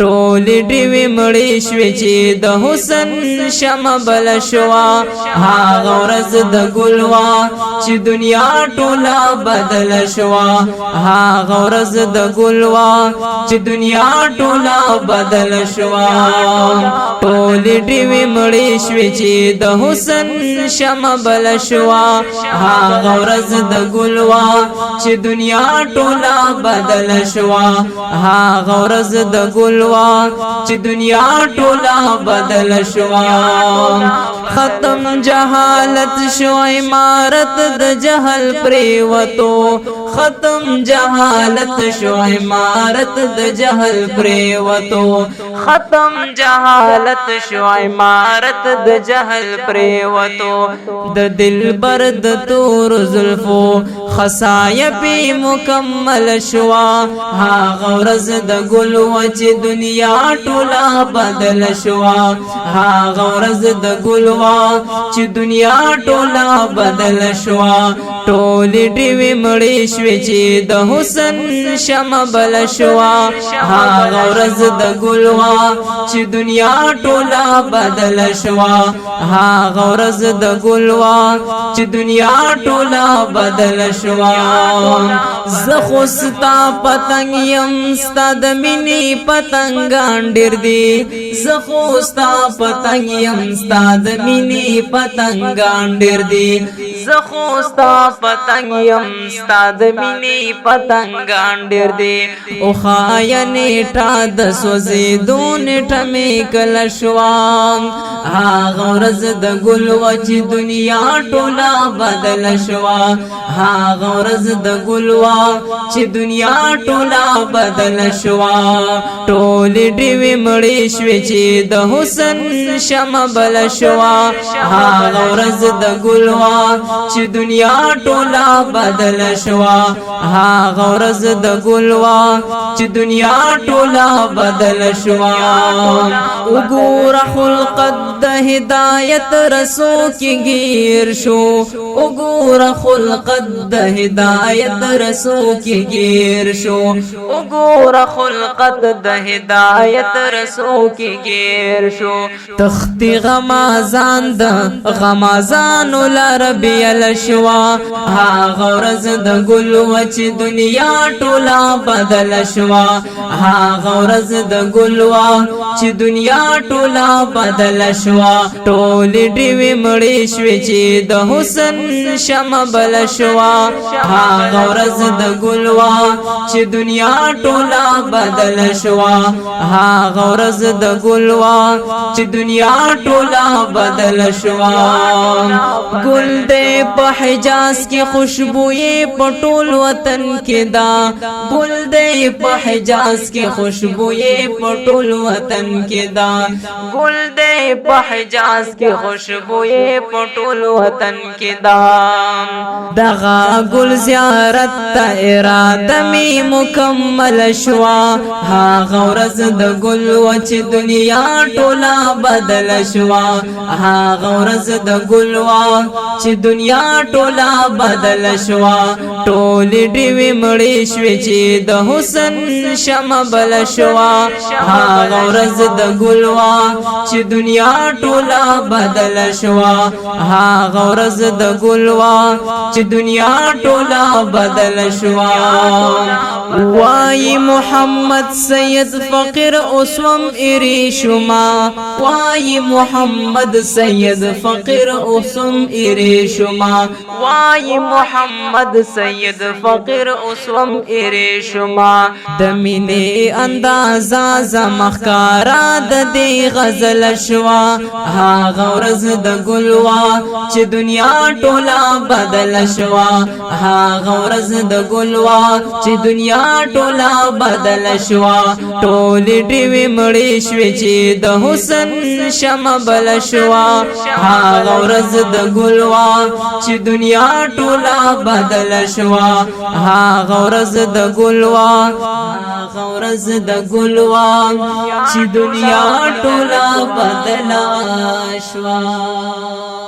ټولې ډیوې مړې شوې چې د حسن شمع بل شوا هغه ورځ د ګل وا چې دنیا ټوله بدل شوا هغه ورځ د ګل وا چې دنیا ټوله بدل شوا ټولې ډیوې مړې شوې چې د حسن شمع بل شوا هغه ورځ د ګل وا چې دنیا ټوله بدل شوا هغه ورځ د ګل چې دنیا ټوله بدل شوا ختم جهالت شو عمارت د جهل پریوتو ختم جهالت شو عمارت د جهل پریوتو ختم جهالت شو عمارت د جهل پریوتو د دل برد تور زلفو خصایا پی مکمل شوا هاغه ورځ د ګل وچ دنیا ټوله بدل شوا هاغه ورځ د ګل وا چې دنیا ټوله بدل شوا ټولې ډیوې مړې شوې چې د حسن شمع بل شوا هاغه ورځ د ګل وا چې دنیا ټوله بدل شوا هاغه ورځ د ګل وا چې دنیا ټوله بدل شوا زه خو ستا پتنګ یم ستا د مینې پتنګان ډېر دي زه خو ستا پتنګ یم ستا د مینې پتنګان ډېر دي زه خو ستا پتنګ یم ستا د مینې پتنګان ډېر دي او خایا نیټه د سوځېدو نیټه مې کله شوا هاغه ورځ د ګل وا چې دنیا ټوله بدل شوا هاغه ورځ د ګل وا چې دنیا ټوله بدل شوا ټولې ډیوې مړې شوې چې د حسن شمع بل شوا هاغه ورځ د ګل وا چې دنیا ټوله بدل شوا هاغه ورځ د ګل وا چې دنیا ټوله بدل شوا وګوره خلقت د هدایت رسو کې گیر شو وګوره خلقت د هدایت رسو کې گیر شو وګوره خلقت د هدایت رسو کې گیر شو تختی غمازان د غمازان لار بیل شوا هاغه ورځ د ګل وچ دنیا ټوله بدل شوا هاغه ورځ د ګل وا چې دنیا ټوله بدل شوا ټولې ډیوې مړې شوې چې د حسن شمع بل شوا هاغه ورځ د ګل وا چې دنیا ټوله بدل شوا هاغه ورځ د ګل وا چې دنیا ټوله بدل شوا ګل دې په حجاز کې خوشبوې په ټول وطن کې دا ګل دې په حجاز کې خوشبوې په ټول وطن کې دا ګل دې په حجاز کې خوشبوې په ټول وطن کې دا دغه ګل زیارت ته اراده می مکمل شوا هاغه ورځ د ګل وچ دنیا ټوله بدل شوا هاغه ورځ د ګل وا چې دنیا ټوله بدل شوا ټولې ډیوې مړې شوې چې د حسن شمع بل شوا هاغه ورځ د ګل وا چې دنیا ټوله بدل شوا هاغه ورځ د ګل وا چې دنیا ټوله بدل شوا وای محمد سید فقیر اوسوم ایری شما وای محمد سید فقیر اوسوم ایری شما وای محمد سید فقیر اوسوم ایری شما د مینې اندازا زمخکارا د دې غزل شوا هاغه ورځ د ګل وا چې دنیا ټوله بدل شوا هاغه ورځ د ګل وا چې دنیا ټوله بدل شوا ټولې ډیوې مړې شوې چې د حسن شمع بل شوا هاغه ورځ د ګل وا چې دنیا ټوله بدل شوا هاغه ورځ د ګل وا هاغه ورځ د ګل وا چې دنیا ټوله بدل شوا